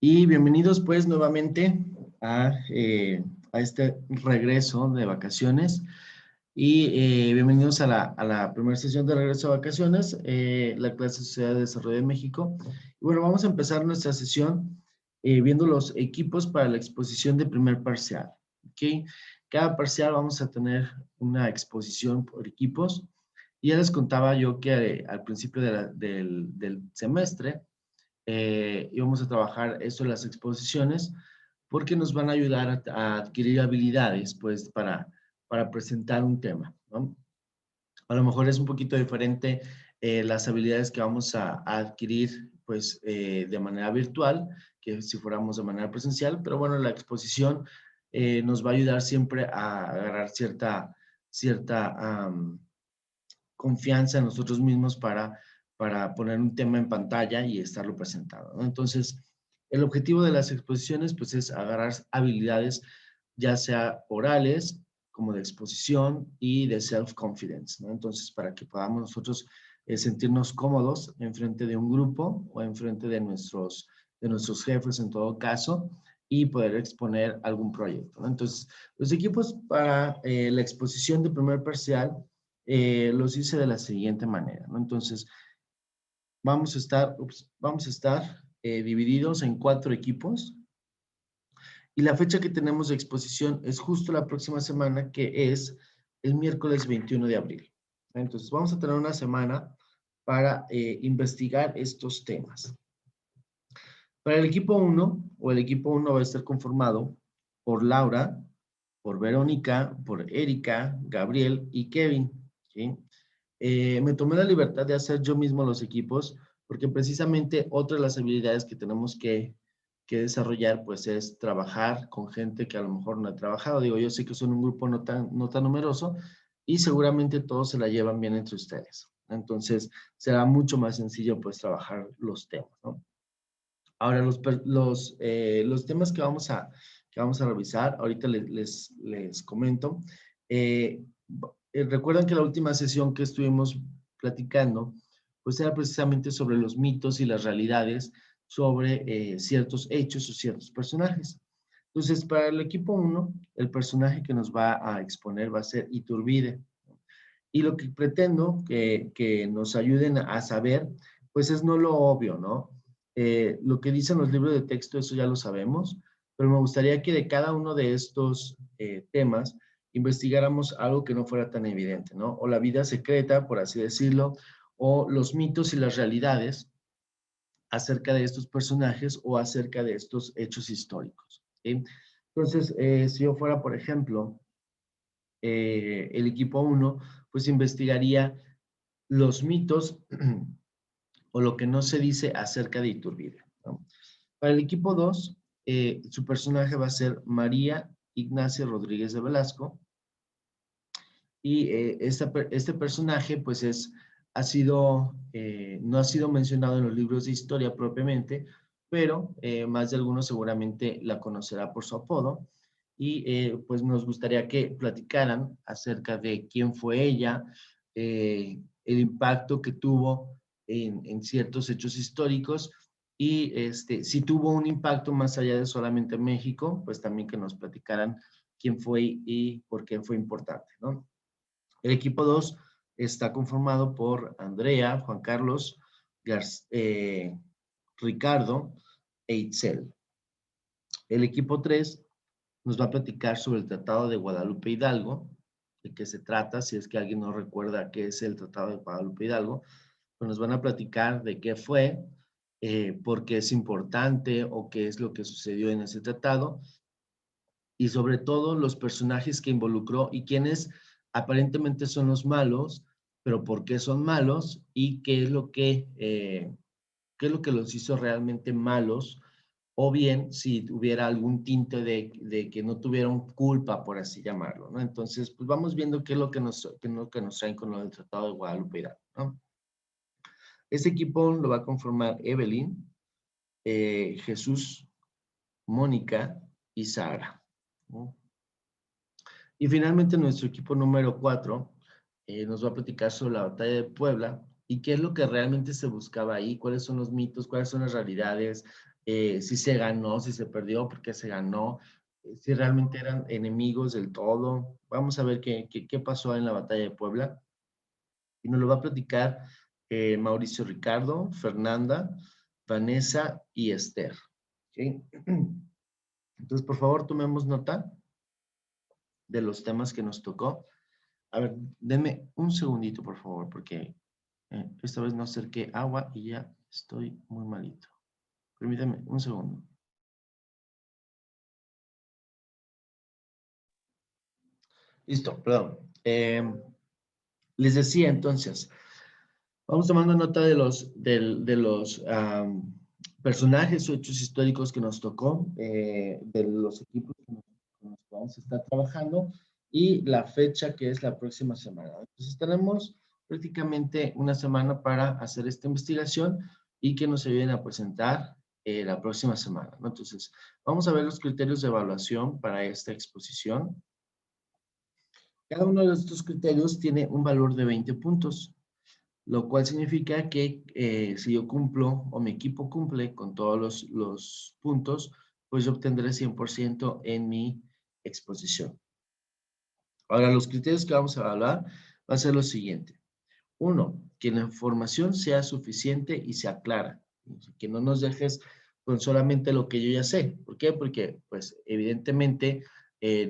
Y bienvenidos pues nuevamente a este regreso de vacaciones y bienvenidos a la primera sesión de regreso de vacaciones, la clase de Sociedad de Desarrollo de México. Y bueno, vamos a empezar nuestra sesión viendo los equipos para la exposición de primer parcial. ¿Okay? Cada parcial vamos a tener una exposición por equipos. Y ya les contaba yo que al principio del semestre íbamos a trabajar eso en las exposiciones porque nos van a ayudar a adquirir habilidades pues para presentar un tema, ¿no? A lo mejor es un poquito diferente las habilidades que vamos a adquirir pues de manera virtual que si fuéramos de manera presencial, pero bueno, la exposición nos va a ayudar siempre a agarrar cierta confianza en nosotros mismos para poner un tema en pantalla y estarlo presentado, ¿no? Entonces, el objetivo de las exposiciones, pues, es agarrar habilidades, ya sea orales, como de exposición y de self-confidence, ¿no? Entonces, para que podamos nosotros sentirnos cómodos en frente de un grupo o en frente de nuestros jefes en todo caso y poder exponer algún proyecto, ¿no? Entonces, los equipos para la exposición de primer parcial los hice de la siguiente manera, ¿no? Entonces, vamos a estar divididos en 4 equipos y la fecha que tenemos de exposición es justo la próxima semana, que es el miércoles 21 de abril. Entonces, vamos a tener una semana para investigar estos temas. Para el equipo 1, o el equipo 1 va a estar conformado por Laura, por Verónica, por Erika, Gabriel y Kevin, ¿sí? Me tomé la libertad de hacer yo mismo los equipos porque precisamente otra de las habilidades que tenemos que desarrollar pues es trabajar con gente que a lo mejor no ha trabajado. Digo, yo sé que son un grupo no tan numeroso y seguramente todos se la llevan bien entre ustedes. Entonces será mucho más sencillo pues trabajar los temas, ¿no? Ahora, los temas que vamos a revisar, ahorita les comento. Eh, Recuerdan que la última sesión que estuvimos platicando, pues era precisamente sobre los mitos y las realidades sobre ciertos hechos o ciertos personajes. Entonces, para el equipo 1, el personaje que nos va a exponer va a ser Iturbide. Y lo que pretendo que nos ayuden a saber, pues es no lo obvio, ¿no? Lo que dicen los libros de texto, eso ya lo sabemos, pero me gustaría que de cada uno de estos temas investigáramos algo que no fuera tan evidente, ¿no? O la vida secreta, por así decirlo, o los mitos y las realidades acerca de estos personajes o acerca de estos hechos históricos, ¿sí? Entonces, si yo fuera, por ejemplo, el equipo 1, pues investigaría los mitos o lo que no se dice acerca de Iturbide, ¿no? Para el equipo 2, su personaje va a ser María Ignacia Rodríguez de Velasco y este personaje pues no ha sido mencionado en los libros de historia propiamente, pero más de algunos seguramente la conocerá por su apodo y pues nos gustaría que platicaran acerca de quién fue ella, el impacto que tuvo en ciertos hechos históricos y si tuvo un impacto más allá de solamente México, pues también que nos platicaran quién fue y por qué fue importante, ¿no? El equipo 2 está conformado por Andrea, Juan Carlos, Ricardo e Itzel. El equipo 3 nos va a platicar sobre el Tratado de Guadalupe Hidalgo, de qué se trata, si es que alguien no recuerda qué es el Tratado de Guadalupe Hidalgo, pues nos van a platicar de qué fue, por qué es importante o qué es lo que sucedió en ese tratado y sobre todo los personajes que involucró y quiénes aparentemente son los malos, pero por qué son malos y qué es lo que los hizo realmente malos, o bien si hubiera algún tinte de que no tuvieron culpa, por así llamarlo, ¿no? Entonces, pues vamos viendo qué es lo que nos traen con lo del Tratado de Guadalupe Hidalgo, ¿no? Este equipo lo va a conformar Evelyn, Jesús, Mónica y Sara, ¿no? Y finalmente nuestro equipo número 4 nos va a platicar sobre la batalla de Puebla y qué es lo que realmente se buscaba ahí, cuáles son los mitos, cuáles son las realidades, si se ganó, si se perdió, por qué se ganó, si realmente eran enemigos del todo. Vamos a ver qué pasó en la batalla de Puebla. Y nos lo va a platicar Mauricio Ricardo, Fernanda, Vanessa y Esther. ¿Okay? Entonces, por favor, tomemos nota de los temas que nos tocó. A ver, denme un segundito, por favor, porque esta vez no acerqué agua y ya estoy muy malito. Permítanme un segundo. Listo, perdón. Les decía entonces, vamos tomando nota de los personajes o hechos históricos que nos tocó, de los equipos con los que vamos a estar trabajando y la fecha que es la próxima semana. Entonces tenemos prácticamente una semana para hacer esta investigación y que nos ayuden a presentar la próxima semana, ¿no? Entonces, vamos a ver los criterios de evaluación para esta exposición. Cada uno de estos criterios tiene un valor de 20 puntos, lo cual significa que si yo cumplo o mi equipo cumple con todos los puntos, pues yo obtendré 100% en mi exposición. Ahora, los criterios que vamos a evaluar va a ser lo siguiente. Uno, que la información sea suficiente y sea clara. Que no nos dejes con solamente lo que yo ya sé. ¿Por qué? Porque, pues, evidentemente,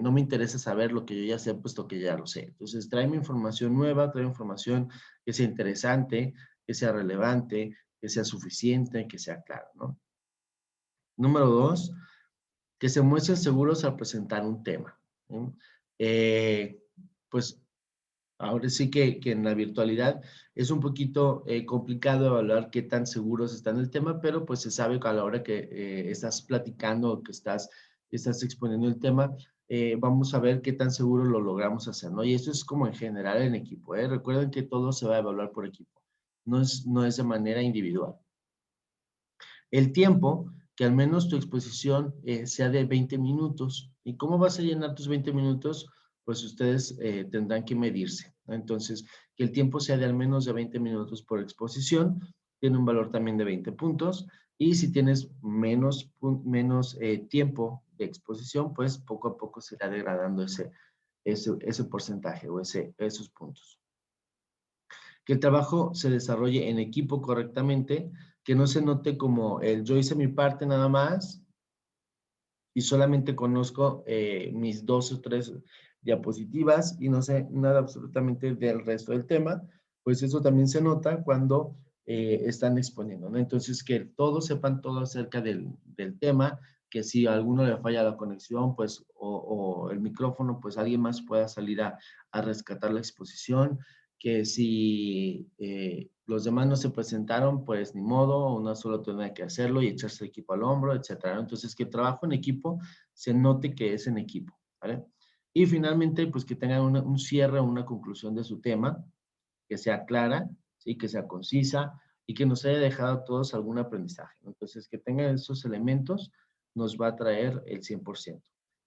no me interesa saber lo que yo ya sé, puesto que ya lo sé. Entonces, tráeme información nueva, tráeme información que sea interesante, que sea relevante, que sea suficiente, que sea clara, ¿no? Número dos, que se muestren seguros al presentar un tema, ¿no? Pues ahora sí que en la virtualidad es un poquito complicado evaluar qué tan seguros está en el tema, pero pues se sabe que a la hora que estás platicando o que estás exponiendo el tema, vamos a ver qué tan seguro lo logramos hacer, ¿no? Y esto es como en general en equipo, ¿eh? Recuerden que todo se va a evaluar por equipo, no es de manera individual. El tiempo, que al menos tu exposición sea de 20 minutos. ¿Y cómo vas a llenar tus 20 minutos? Pues ustedes tendrán que medirse, ¿no? Entonces, que el tiempo sea de al menos de 20 minutos por exposición, tiene un valor también de 20 puntos. Y si tienes menos tiempo de exposición, pues poco a poco se irá degradando ese porcentaje o esos puntos. Que el trabajo se desarrolle en equipo correctamente, que no se note como el yo hice mi parte nada más y solamente conozco mis 2 o 3 diapositivas y no sé nada absolutamente del resto del tema, pues eso también se nota cuando están exponiendo, ¿no? Entonces, que todos sepan todo acerca del tema, que si a alguno le falla la conexión, pues, o el micrófono, pues alguien más pueda salir a rescatar la exposición, que si los demás no se presentaron, pues ni modo, uno solo tiene que hacerlo y echarse el equipo al hombro, etcétera. Entonces, que el trabajo en equipo se note que es en equipo, ¿vale? Y finalmente, pues que tengan un cierre o una conclusión de su tema, que sea clara, ¿sí? Que sea concisa y que nos haya dejado a todos algún aprendizaje, ¿no? Entonces, que tengan esos elementos nos va a traer el 100%.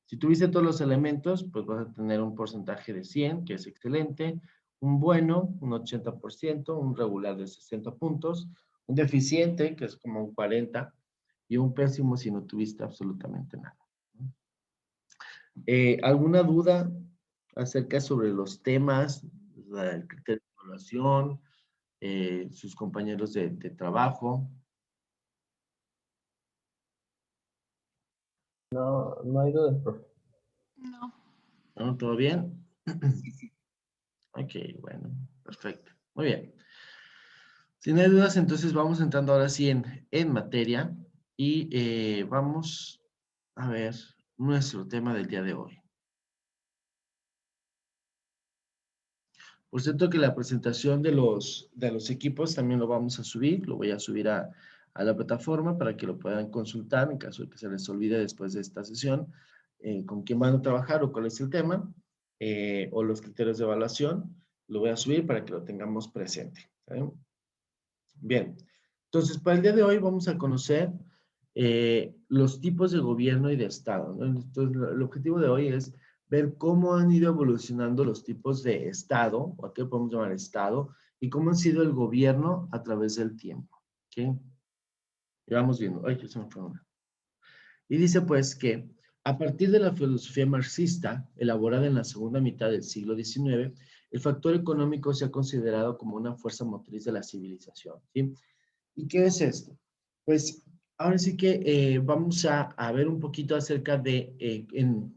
Si tuviste todos los elementos, pues vas a tener un porcentaje de 100, que es excelente, un bueno, un 80%, un regular de 60 puntos, un deficiente, que es como un 40, y un pésimo si no tuviste absolutamente nada. ¿Alguna duda acerca sobre los temas, el criterio de evaluación, sus compañeros de trabajo? No, no hay dudas, profe. No. ¿No? ¿Todo bien? Ok, bueno, perfecto. Muy bien. Si no hay dudas, entonces vamos entrando ahora sí en materia y vamos a ver nuestro tema del día de hoy. Por cierto que la presentación de los equipos también lo vamos a subir, lo voy a subir a la plataforma para que lo puedan consultar en caso de que se les olvide después de esta sesión con quién van a trabajar o cuál es el tema o los criterios de evaluación. Lo voy a subir para que lo tengamos presente. ¿Sí? Bien, entonces para el día de hoy vamos a conocer los tipos de gobierno y de Estado, ¿no? Entonces, el objetivo de hoy es ver cómo han ido evolucionando los tipos de Estado, o a qué podemos llamar Estado, y cómo ha sido el gobierno a través del tiempo. ¿Okay? Y vamos viendo. Ay, se me fue una. Y dice pues que a partir de la filosofía marxista, elaborada en la segunda mitad del siglo XIX, el factor económico se ha considerado como una fuerza motriz de la civilización, ¿sí? ¿Y qué es esto? Pues ahora sí que vamos a ver un poquito acerca de,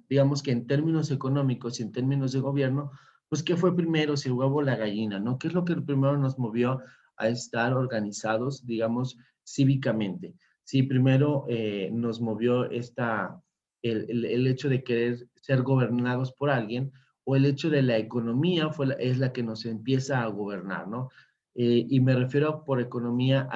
digamos que en términos económicos y en términos de gobierno, pues qué fue primero, si el huevo o la gallina, ¿no? ¿Qué es lo que primero nos movió a estar organizados, digamos, cívicamente? Sí, primero nos movió el hecho de querer ser gobernados por alguien o el hecho de la economía es la que nos empieza a gobernar, ¿no? Y me refiero por economía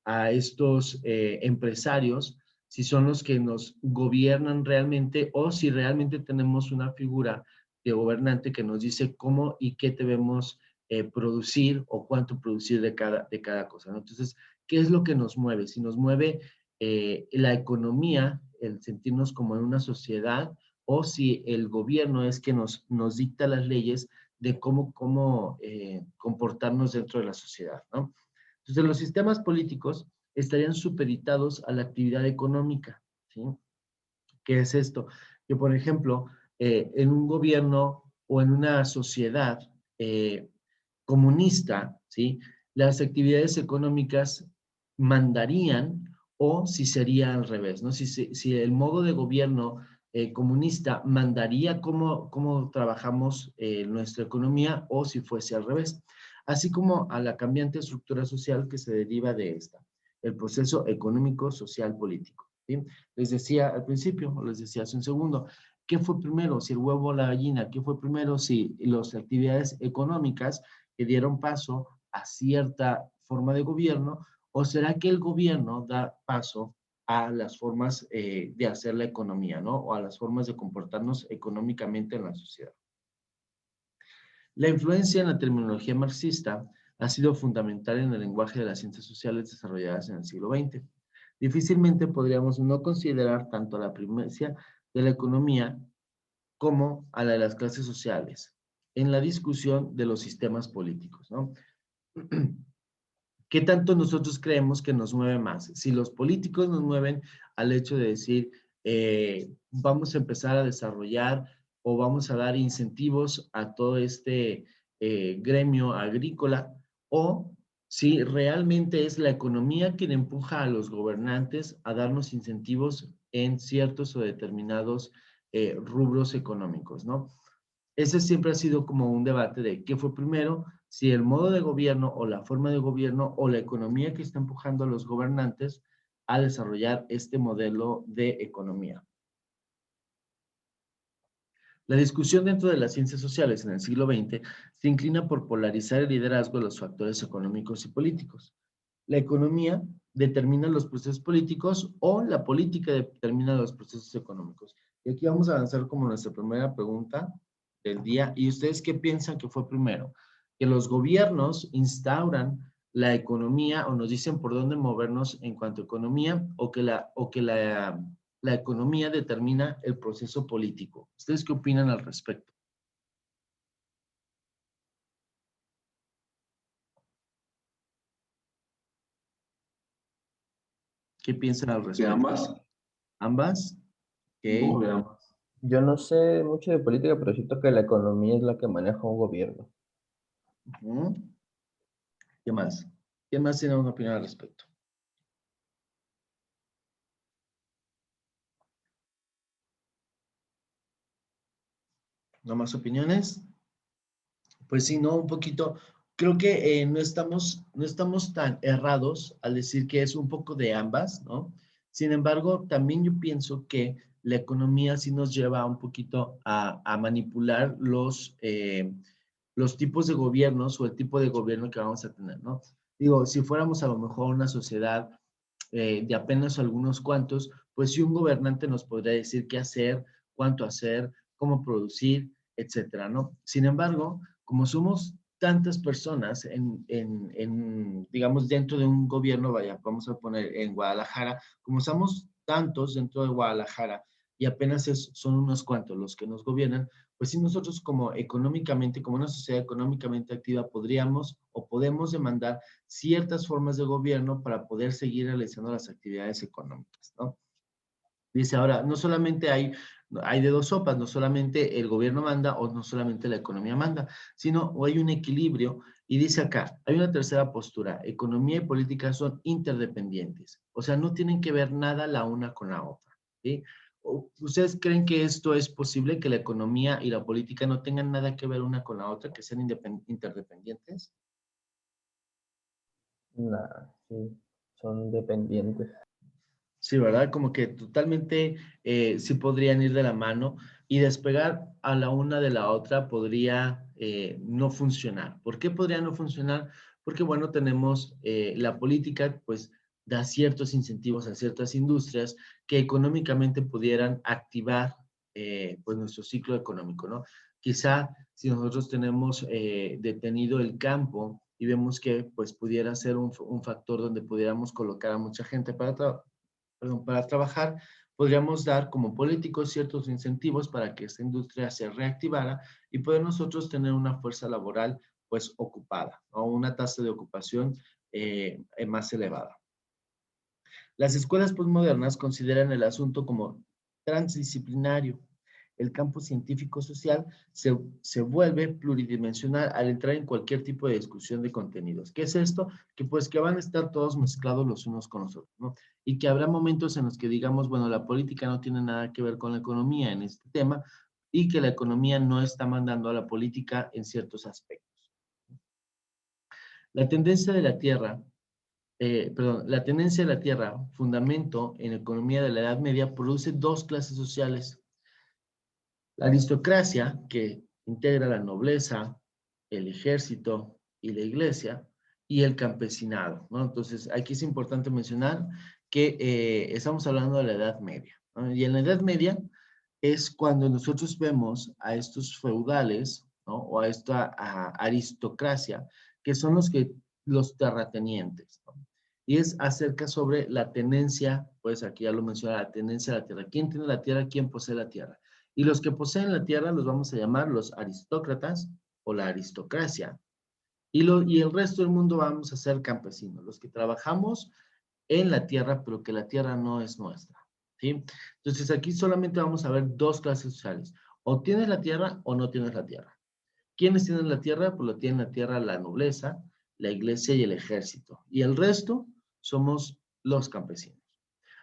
a estos empresarios, si son los que nos gobiernan realmente o si realmente tenemos una figura de gobernante que nos dice cómo y qué debemos producir o cuánto producir de cada cosa, ¿no? Entonces, ¿qué es lo que nos mueve? Si nos mueve la economía, el sentirnos como en una sociedad, o si el gobierno es que nos dicta las leyes de cómo comportarnos dentro de la sociedad, ¿no? Entonces, los sistemas políticos estarían supeditados a la actividad económica, ¿sí? ¿Qué es esto? Que, por ejemplo, en un gobierno o en una sociedad comunista, ¿sí? Las actividades económicas mandarían o si sería al revés, ¿no? Si el modo de gobierno comunista mandaría cómo trabajamos nuestra economía o si fuese al revés, así como a la cambiante estructura social que se deriva de esta, el proceso económico, social, político, ¿sí? Les decía al principio, o les decía hace un segundo, ¿qué fue primero? Si el huevo o la gallina, ¿qué fue primero? Si las actividades económicas que dieron paso a cierta forma de gobierno, o será que el gobierno da paso a las formas de hacer la economía, ¿no? O a las formas de comportarnos económicamente en la sociedad. La influencia en la terminología marxista ha sido fundamental en el lenguaje de las ciencias sociales desarrolladas en el siglo XX. Difícilmente podríamos no considerar tanto la primacia de la economía como a la de las clases sociales en la discusión de los sistemas políticos, ¿no? ¿Qué tanto nosotros creemos que nos mueve más? Si los políticos nos mueven al hecho de decir, vamos a empezar a desarrollar o vamos a dar incentivos a todo este gremio agrícola, o si realmente es la economía quien empuja a los gobernantes a darnos incentivos en ciertos o determinados rubros económicos, ¿no? Ese siempre ha sido como un debate de qué fue primero, si el modo de gobierno o la forma de gobierno o la economía que está empujando a los gobernantes a desarrollar este modelo de economía. La discusión dentro de las ciencias sociales en el siglo XX se inclina por polarizar el liderazgo de los factores económicos y políticos. La economía determina los procesos políticos o la política determina los procesos económicos. Y aquí vamos a avanzar como nuestra primera pregunta del día. ¿Y ustedes qué piensan que fue primero? ¿Que los gobiernos instauran la economía o nos dicen por dónde movernos en cuanto a economía o que la economía determina el proceso político? ¿Ustedes qué opinan al respecto? ¿Qué piensan al De respecto? ambas, ¿Ambas? un poco Ok. de ambas. Yo no sé mucho de política, pero siento que la economía es la que maneja un gobierno. Ujú. ¿Qué más? ¿Quién más tiene una opinión al respecto? ¿No más opiniones? Pues sí, no, un poquito. Creo que no estamos tan errados al decir que es un poco de ambas, ¿no? Sin embargo, también yo pienso que la economía sí nos lleva un poquito a manipular los tipos de gobiernos o el tipo de gobierno que vamos a tener, ¿no? Digo, si fuéramos a lo mejor una sociedad de apenas algunos cuantos, pues sí un gobernante nos podría decir qué hacer, cuánto hacer, cómo producir, etcétera, ¿no? Sin embargo, como somos tantas personas digamos, dentro de un gobierno, vaya, vamos a poner en Guadalajara, como somos tantos dentro de Guadalajara, y apenas son unos cuantos los que nos gobiernan, pues si nosotros como económicamente, como una sociedad económicamente activa, podríamos o podemos demandar ciertas formas de gobierno para poder seguir realizando las actividades económicas, ¿no? Dice ahora, no solamente hay de dos sopas, no solamente el gobierno manda o no solamente la economía manda, sino o hay un equilibrio. Y dice acá, hay una tercera postura, economía y política son interdependientes, o sea, no tienen que ver nada la una con la otra, ¿sí? ¿Ustedes creen que esto es posible, que la economía y la política no tengan nada que ver una con la otra, que sean interdependientes? Nada, sí, son dependientes. Sí, ¿verdad? Como que totalmente sí podrían ir de la mano y despegar a la una de la otra podría no funcionar. ¿Por qué podría no funcionar? Porque, bueno, tenemos la política, pues, da ciertos incentivos a ciertas industrias que económicamente pudieran activar, pues, nuestro ciclo económico, ¿no? Quizá si nosotros tenemos detenido el campo y vemos que, pues, pudiera ser un factor donde pudiéramos colocar a mucha gente para trabajar, podríamos dar como políticos ciertos incentivos para que esta industria se reactivara y poder nosotros tener una fuerza laboral pues ocupada o una tasa de ocupación más elevada. Las escuelas postmodernas consideran el asunto como transdisciplinario. El campo científico-social se vuelve pluridimensional al entrar en cualquier tipo de discusión de contenidos. ¿Qué es esto? Que pues que van a estar todos mezclados los unos con los otros, ¿no? Y que habrá momentos en los que digamos, bueno, la política no tiene nada que ver con la economía en este tema y que la economía no está mandando a la política en ciertos aspectos. La tendencia de la Tierra la tenencia de la tierra, fundamento en la economía de la Edad Media, produce dos clases sociales. La aristocracia, que integra la nobleza, el ejército y la iglesia, y el campesinado, ¿no? Entonces, aquí es importante mencionar que estamos hablando de la Edad Media, ¿no? Y en la Edad Media es cuando nosotros vemos a estos feudales, ¿no? O a esta aristocracia, que son los terratenientes, ¿no? Y es acerca sobre la tenencia, pues aquí ya lo menciona, la tenencia de la tierra. ¿Quién tiene la tierra? ¿Quién posee la tierra? Y los que poseen la tierra los vamos a llamar los aristócratas o la aristocracia. Y el resto del mundo vamos a ser campesinos, los que trabajamos en la tierra, pero que la tierra no es nuestra, ¿sí? Entonces aquí solamente vamos a ver dos clases sociales. O tienes la tierra o no tienes la tierra. ¿Quiénes tienen la tierra? Pues lo tienen la tierra la nobleza, la iglesia y el ejército. Y el resto somos los campesinos.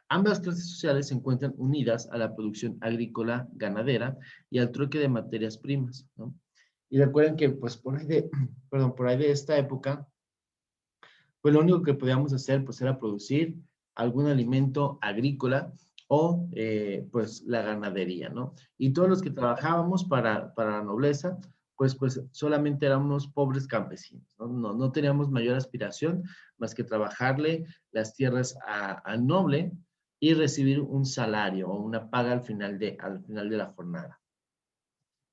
Ambas clases sociales se encuentran unidas a la producción agrícola, ganadera y al trueque de materias primas, ¿no? Y recuerden que, pues, perdón, por ahí de esta época, pues lo único que podíamos hacer, pues, era producir algún alimento agrícola o, pues, la ganadería, ¿no? Y todos los que trabajábamos para la nobleza, pues solamente éramos unos pobres campesinos, ¿no? No teníamos mayor aspiración más que trabajarle las tierras al noble y recibir un salario o una paga al final de la jornada.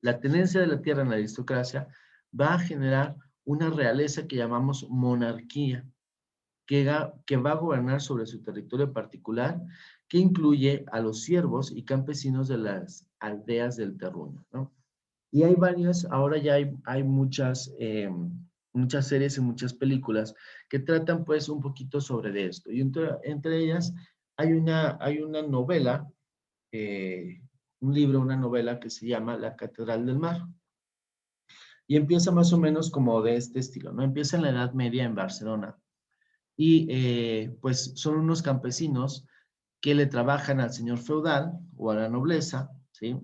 La tenencia de la tierra en la aristocracia va a generar una realeza que llamamos monarquía, que va a gobernar sobre su territorio particular, que incluye a los siervos y campesinos de las aldeas del terruño, ¿no? Y hay varias, ahora ya hay muchas series y muchas películas que tratan pues un poquito sobre de esto. Y entre ellas hay una novela, eh, un libro, una novela que se llama La Catedral del Mar. Y empieza más o menos como de este estilo, ¿no? Empieza en la Edad Media en Barcelona. Y pues son unos campesinos que le trabajan al señor feudal o a la nobleza, ¿sí?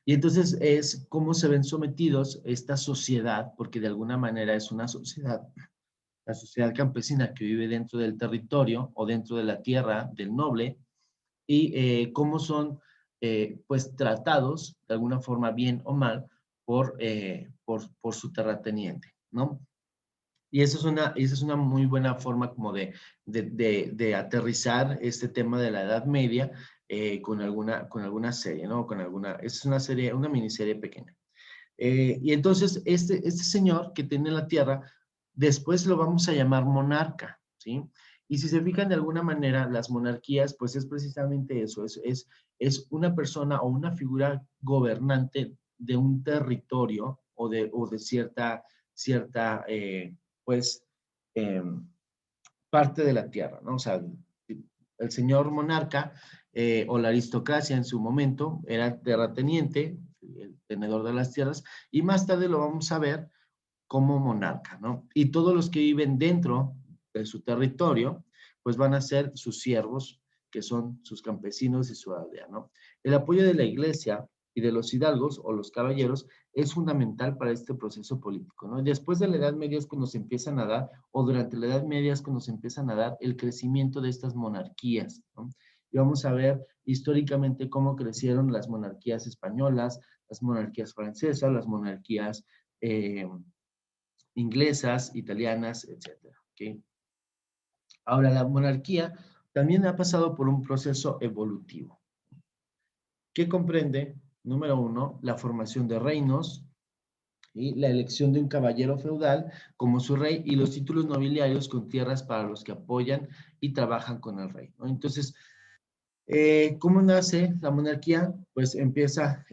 Y entonces es cómo se ven sometidos esta sociedad, porque de alguna manera es una sociedad, la sociedad campesina que vive dentro del territorio o dentro de la tierra del noble, y cómo son pues tratados de alguna forma bien o mal por su terrateniente, ¿no? Y esa es una muy buena forma como de aterrizar este tema de la Edad Media con alguna serie, ¿no? Es una serie, una miniserie pequeña. Y entonces este señor que tiene la tierra, después lo vamos a llamar monarca, ¿sí? Y si se fijan de alguna manera, las monarquías, pues es precisamente eso, es una persona o una figura gobernante de un territorio o de cierta pues, eh, parte de la tierra, ¿no? O sea, el señor monarca o la aristocracia en su momento era terrateniente, el tenedor de las tierras, y más tarde lo vamos a ver como monarca, ¿no? Y todos los que viven dentro de su territorio, pues van a ser sus siervos, que son sus campesinos y su aldea, ¿no? El apoyo de la iglesia y de los hidalgos o los caballeros es fundamental para este proceso político, ¿no? Después de la Edad Media es cuando se empiezan a dar, o durante la Edad Media es cuando se empiezan a dar el crecimiento de estas monarquías, ¿no? Y vamos a ver históricamente cómo crecieron las monarquías españolas, las monarquías francesas, las monarquías inglesas, italianas, etcétera. ¿Okay? Ahora, la monarquía también ha pasado por un proceso evolutivo que comprende, número uno, la formación de reinos y la elección de un caballero feudal como su rey y los títulos nobiliarios con tierras para los que apoyan y trabajan con el rey, ¿no? Entonces, ¿cómo nace la monarquía? Pues empieza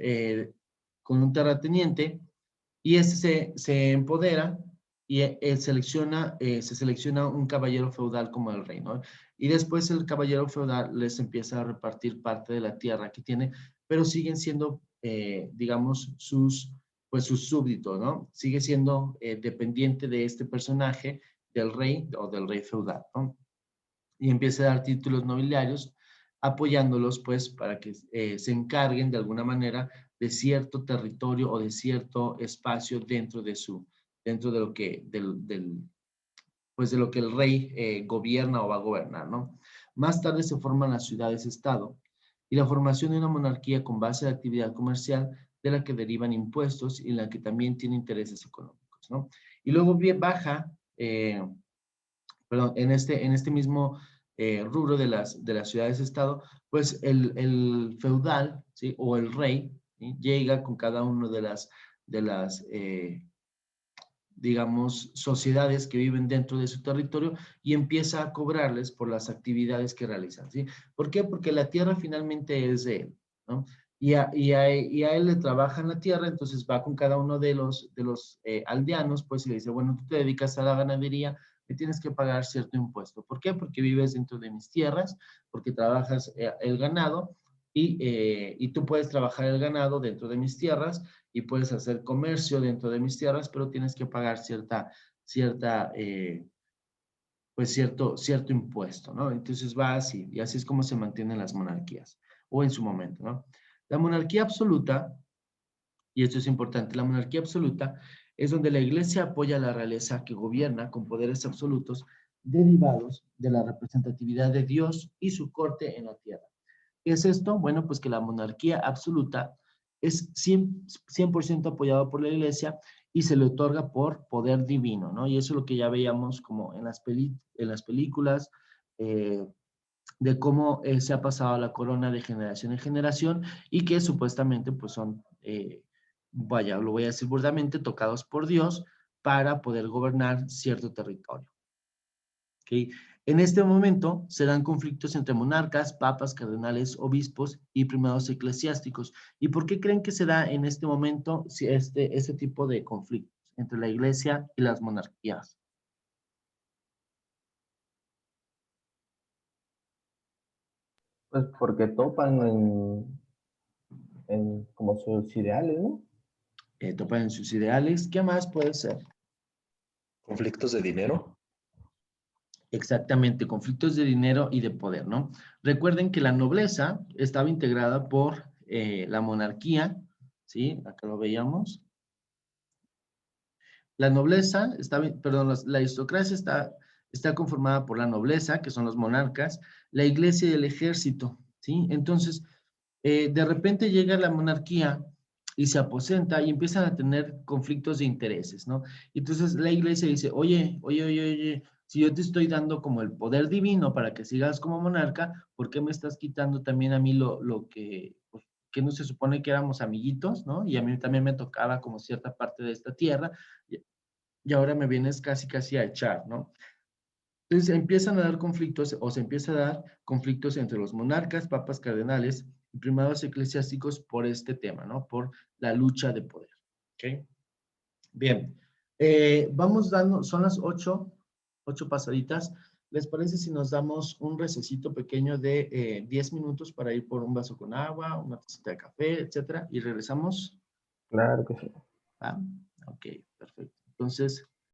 con un terrateniente y este se empodera y se selecciona un caballero feudal como el rey, ¿no? Y después el caballero feudal les empieza a repartir parte de la tierra que tiene, pero siguen siendo, digamos, pues sus súbditos, ¿no? Sigue siendo dependiente de este personaje, del rey o del rey feudal, ¿no? Y empieza a dar títulos nobiliarios apoyándolos pues para que se encarguen de alguna manera de cierto territorio o de cierto espacio dentro de lo que, pues de lo que el rey gobierna o va a gobernar, ¿no? Más tarde se forman las ciudades-estado y la formación de una monarquía con base de actividad comercial de la que derivan impuestos y la que también tiene intereses económicos, ¿no? Y luego baja, perdón, en este mismo rubro de las ciudades-estado, pues el feudal, ¿sí? O el rey, ¿sí? Llega con cada una de las digamos, sociedades que viven dentro de su territorio y empieza a cobrarles por las actividades que realizan, ¿sí? ¿Por qué? Porque la tierra finalmente es de él, ¿no? Y a él le trabajan la tierra, entonces va con cada uno de los aldeanos, pues y le dice, bueno, tú te dedicas a la ganadería, me tienes que pagar cierto impuesto. ¿Por qué? Porque vives dentro de mis tierras, porque trabajas el ganado y tú puedes trabajar el ganado dentro de mis tierras y puedes hacer comercio dentro de mis tierras, pero tienes que pagar cierta, pues cierto impuesto, ¿no? Entonces va así, y así es como se mantienen las monarquías, o en su momento, ¿no? La monarquía absoluta, y esto es importante, la monarquía absoluta es donde la iglesia apoya a la realeza que gobierna con poderes absolutos derivados de la representatividad de Dios y su corte en la tierra. ¿Qué es esto? Bueno, pues que la monarquía absoluta es 100% apoyado por la iglesia y se le otorga por poder divino, ¿no? Y eso es lo que ya veíamos como en las películas, eh, de cómo se ha pasado la corona de generación en generación y que supuestamente pues son, vaya, lo voy a decir burdamente, tocados por Dios para poder gobernar cierto territorio. ¿Okay? En este momento se dan conflictos entre monarcas, papas, cardenales, obispos y primados eclesiásticos. ¿Y por qué creen que se da en este momento este tipo de conflictos entre la iglesia y las monarquías? Pues porque topan en como sus ideales, ¿no? Topan en sus ideales. ¿Qué más puede ser? ¿Conflictos de dinero? Exactamente, conflictos de dinero y de poder, ¿no? Recuerden que la nobleza estaba integrada por la monarquía, ¿sí? Acá lo veíamos. La nobleza, perdón, la aristocracia está conformada por la nobleza, que son los monarcas, la iglesia y el ejército, ¿sí? Entonces, de repente llega la monarquía y se aposenta y empiezan a tener conflictos de intereses, ¿no? Entonces la iglesia dice, oye, si yo te estoy dando como el poder divino para que sigas como monarca, ¿por qué me estás quitando también a mí lo que, pues, que no se supone que éramos amiguitos, ¿no? Y a mí también me tocaba como cierta parte de esta tierra y ahora me vienes casi a echar, ¿no? Entonces empiezan a dar conflictos o se empieza a dar conflictos entre los monarcas, papas, cardenales y primados eclesiásticos por este tema, ¿no? Por la lucha de poder. ¿Ok? Bien. Vamos dando, son las 8 pasaditas. ¿Les parece si nos damos un recesito pequeño de 10 minutos para ir por un vaso con agua, una tacita de café, etcétera? Y regresamos. Claro que sí. Ah, ok, perfecto. Entonces,